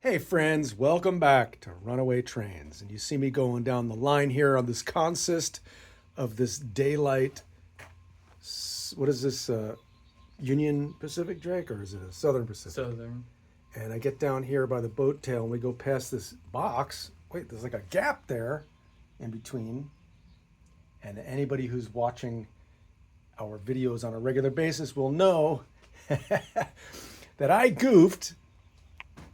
Hey friends, welcome back to Runaway Trains. And you see me going down the line here on this consist of this daylight. What is this? Union Pacific, Drake, or is it a Southern Pacific? Southern. And I get down here by the boat tail and we go past this box. Wait, there's like a gap there in between. And anybody who's watching our videos on a regular basis will know that I goofed,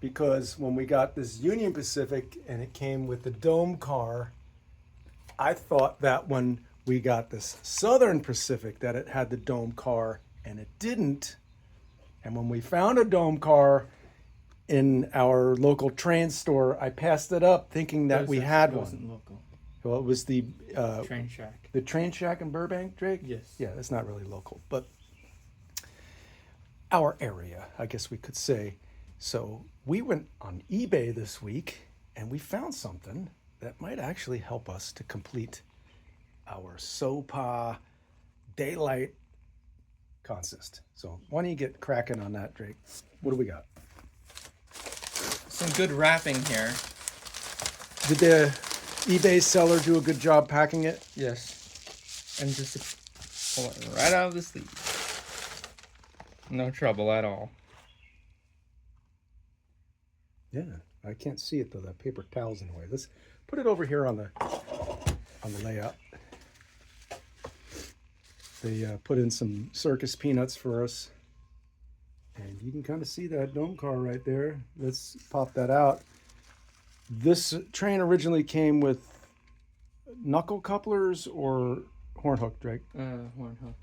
because when we got this Union Pacific and it came with the dome car, I thought that when we got this Southern Pacific that it had the dome car, and it didn't. And when we found a dome car in our local train store, I passed it up thinking that we had one. Wasn't local. Well, it was the Train shack. the train shack in Burbank, Drake? Yes. Yeah, that's not really local, but our area, I guess we could say. So we went on eBay this week and we found something that might actually help us to complete our SOPA daylight consist. So why don't you get cracking on that, Drake? What do we got? Some good wrapping here. Did the eBay seller do a good job packing it? Yes. And just pull it right out of the sleeve. No trouble at all. Yeah, I can't see it though. That paper towel's in the way. Let's put it over here on the layout. They put in some circus peanuts for us, and you can kind of see that dome car right there. Let's pop that out. This train originally came with knuckle couplers or horn hook, Drake? Horn hook.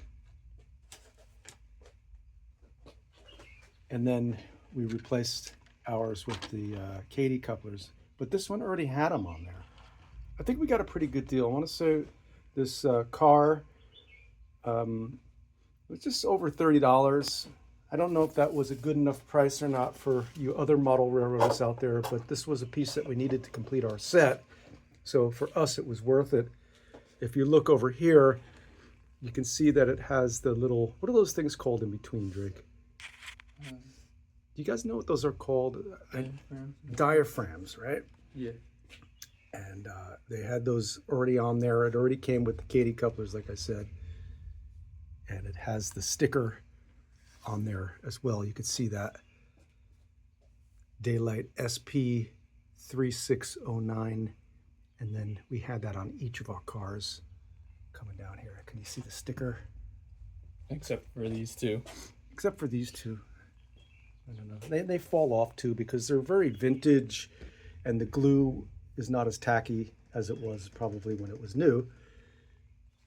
And then we replaced ours with the Katy couplers, but this one already had them on there. I think we got a pretty good deal. I want to say this car was just over $30. I don't know if that was a good enough price or not for you other model railroads out there, but this was a piece that we needed to complete our set. So for us, it was worth it. If you look over here, you can see that it has the little, what are those things called in between, Drake? Do you guys know what those are called? Diaphragms, right? Yeah. And they had those already on there. It already came with the Katy couplers, like I said. And it has the sticker on there as well. You could see that. Daylight SP 3609. And then we had that on each of our cars coming down here. Can you see the sticker? Except for these two. Except for these two. I don't know. They fall off too because they're very vintage, and the glue is not as tacky as it was probably when it was new.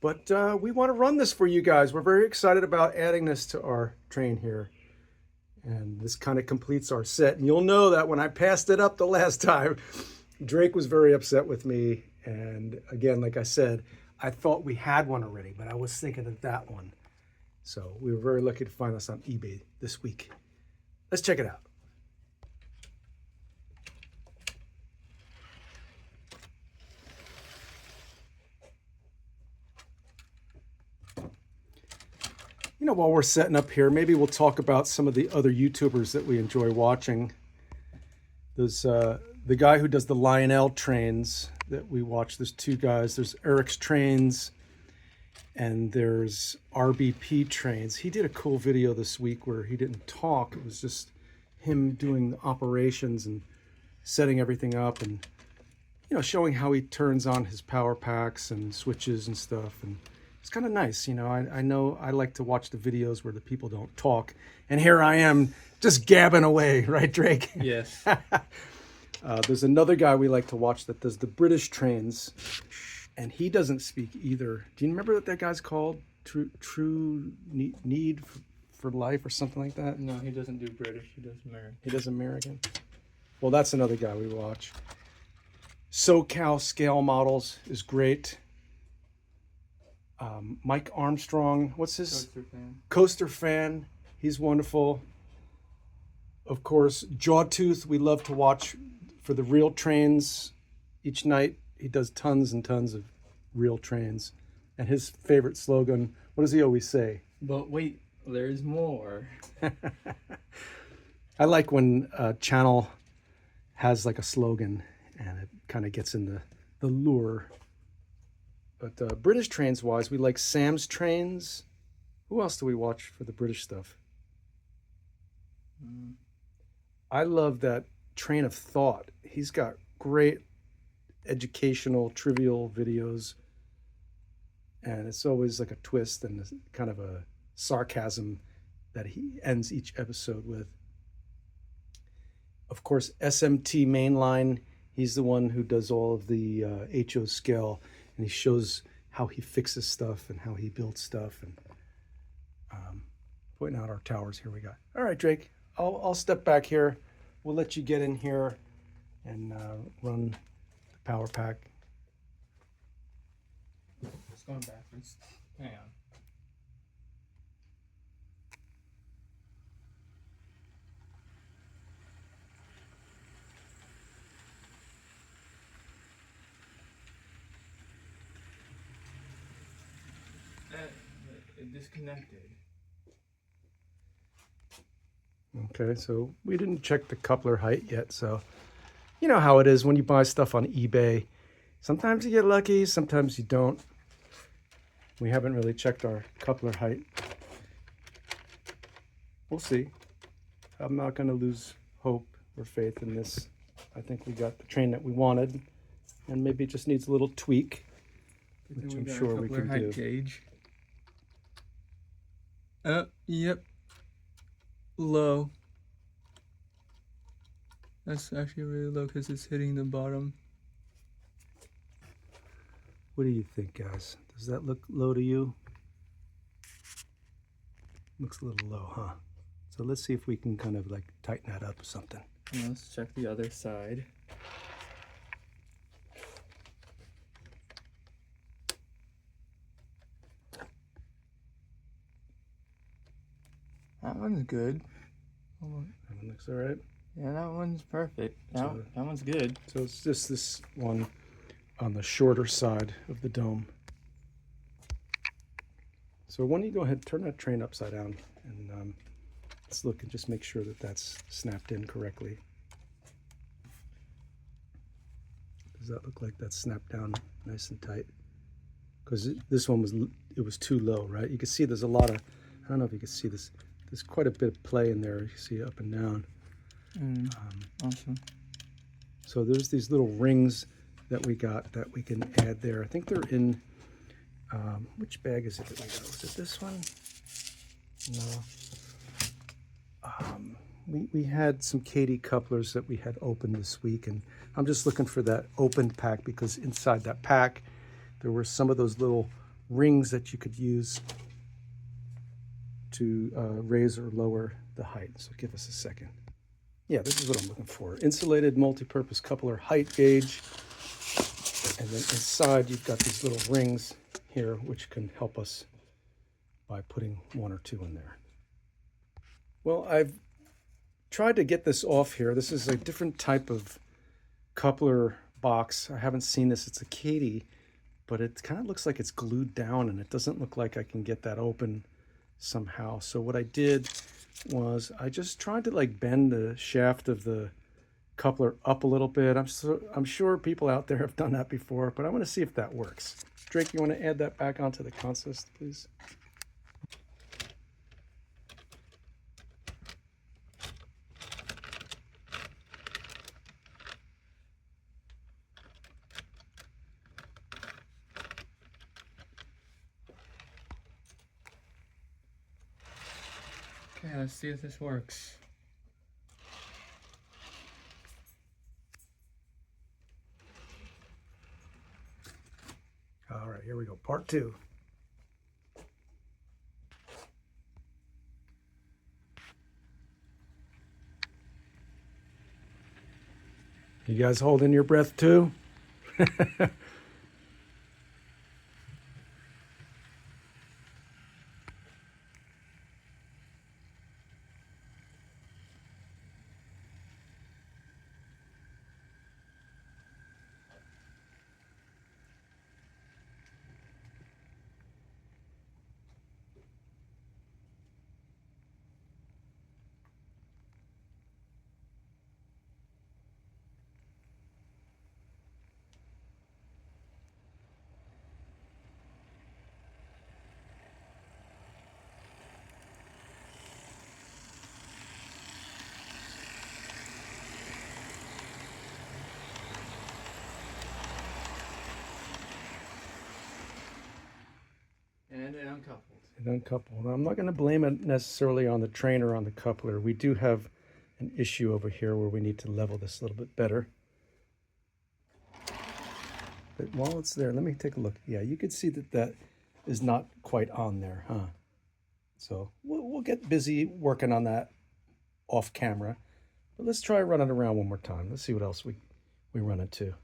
But we want to run this for you guys. We're very excited about adding this to our train here. And this kind of completes our set. And you'll know that when I passed it up the last time, Drake was very upset with me. And again, like I said, I thought we had one already, but I was thinking of that one. So we were very lucky to find this on eBay this week. Let's check it out. You know, while we're setting up here, maybe we'll talk about some of the other YouTubers that we enjoy watching. There's the guy who does the Lionel trains that we watch. There's two guys. There's Eric's Trains and there's RBP Trains. He did a cool video this week where he didn't talk. It was just him doing the operations and setting everything up and, you know, showing how he turns on his power packs and switches and stuff. And it's kind of nice. You know, I know I like to watch the videos where the people don't talk. And here I am just gabbing away, right, Drake? Yes. There's another guy we like to watch that does the British trains, and he doesn't speak either. Do you remember what that guy's called? True Need for Life or something like that? No, he doesn't do British. He does American. He does American? Well, that's another guy we watch. SoCal Scale Models is great. Mike Armstrong, what's his? Coaster Fan. He's wonderful. Of course, Jawtooth, we love to watch for the real trains each night. He does tons and tons of real trains. And his favorite slogan, what does he always say? But wait, there's more. I like when Channel has like a slogan, and it kind of gets in the lure. But British trains wise, we like Sam's Trains. Who else do we watch for the British stuff? I love that Train of Thought. He's got great educational, trivial videos, and it's always like a twist and kind of a sarcasm that he ends each episode with. Of course, SMT Mainline. He's the one who does all of the HO scale, and he shows how he fixes stuff and how he builds stuff, and pointing out our towers here we got. All right, Drake, I'll step back here. We'll let you get in here and run the power pack. It's going backwards. Hang on. It disconnected. Okay, so we didn't check the coupler height yet, so you know how it is when you buy stuff on eBay. Sometimes you get lucky, sometimes you don't. We haven't really checked our coupler height. We'll see. I'm not going to lose hope or faith in this. I think we got the train that we wanted, and maybe it just needs a little tweak, which I'm sure we can do. Gauge. Yep. Low. That's actually really low because it's hitting the bottom. What do you think, guys? Does that look low to you? Looks a little low, huh? So let's see if we can kind of like tighten that up or something. And let's check the other side. That one's good. That one looks all right. Yeah, that one's perfect. That one's good. So it's just this one on the shorter side of the dome. So why don't you go ahead and turn that train upside down, and let's look and just make sure that that's snapped in correctly. Does that look like that's snapped down nice and tight? Because this one was too low, right? You can see there's a lot of, I don't know if you can see this, there's quite a bit of play in there. You can see up and down. Awesome. So there's these little rings that we got that we can add there. I think they're in, which bag is it that we got? Was it this one? No. We had some Katie couplers that we had opened this week, and I'm just looking for that opened pack because inside that pack there were some of those little rings that you could use to raise or lower the height. So give us a second. Yeah, this is what I'm looking for. Insulated multi-purpose coupler height gauge. And then inside you've got these little rings here which can help us by putting one or two in there. Well, I've tried to get this off here. This is a different type of coupler box. I haven't seen this. It's a Katie, but it kind of looks like it's glued down, and it doesn't look like I can get that open somehow. So what I did was I just tried to like bend the shaft of the coupler up a little bit. I'm sure people out there have done that before, but I want to see if that works. Drake, you want to add that back onto the consist, please? Okay, let's see if this works. All right, here we go. Part two. You guys holding your breath too? and uncoupled. And uncoupled. I'm not going to blame it necessarily on the train or on the coupler. We do have an issue over here where we need to level this a little bit better. But while it's there, let me take a look. Yeah, you can see that that is not quite on there, huh? So we'll get busy working on that off camera. But let's try running around one more time. Let's see what else we run into.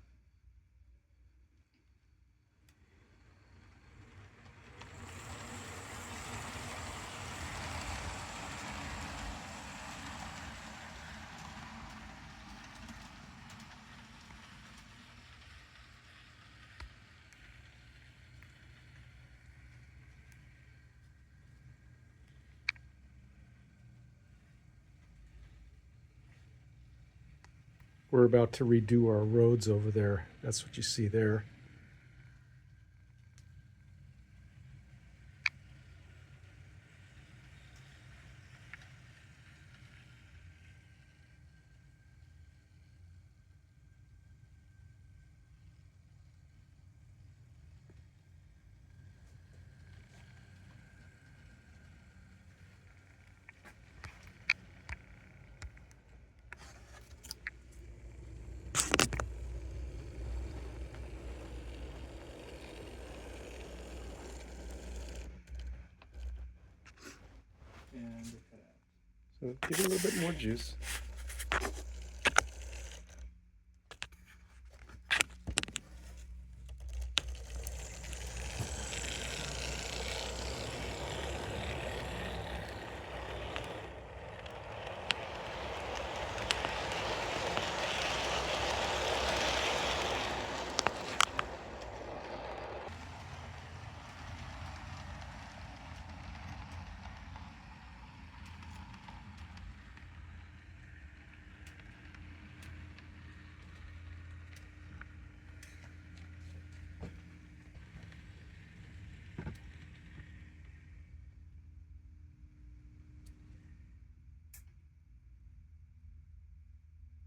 We're about to redo our roads over there. That's what you see there. And cut out. So give it a little bit more juice.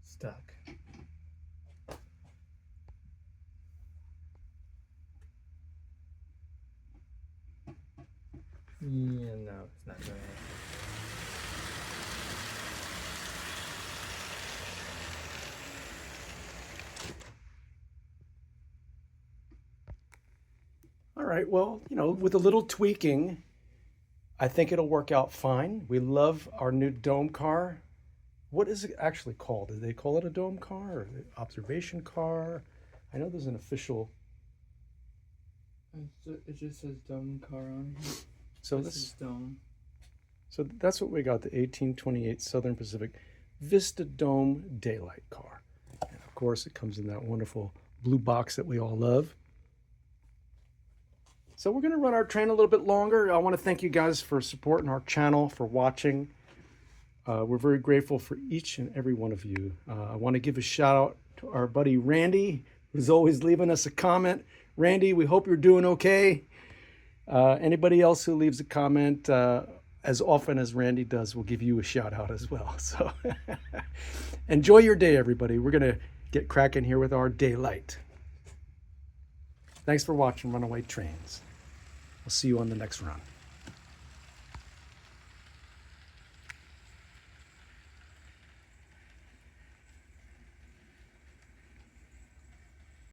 Stuck. Yeah, no, it's not doing it. All right, well, you know, with a little tweaking, I think it'll work out fine. We love our new dome car. What is it actually called? Do they call it a dome car or an observation car? I know there's an official. It just says dome car on here. So this is dome. So that's what we got, the 1828 Southern Pacific Vista Dome daylight car. And of course, it comes in that wonderful blue box that we all love. So we're going to run our train a little bit longer. I want to thank you guys for supporting our channel, for watching. We're very grateful for each and every one of you. I want to give a shout out to our buddy Randy, who's always leaving us a comment. Randy, we hope you're doing okay. Anybody else who leaves a comment, as often as Randy does, we'll give you a shout out as well. So enjoy your day, everybody. We're going to get cracking here with our daylight. Thanks for watching Runaway Trains. We'll see you on the next run.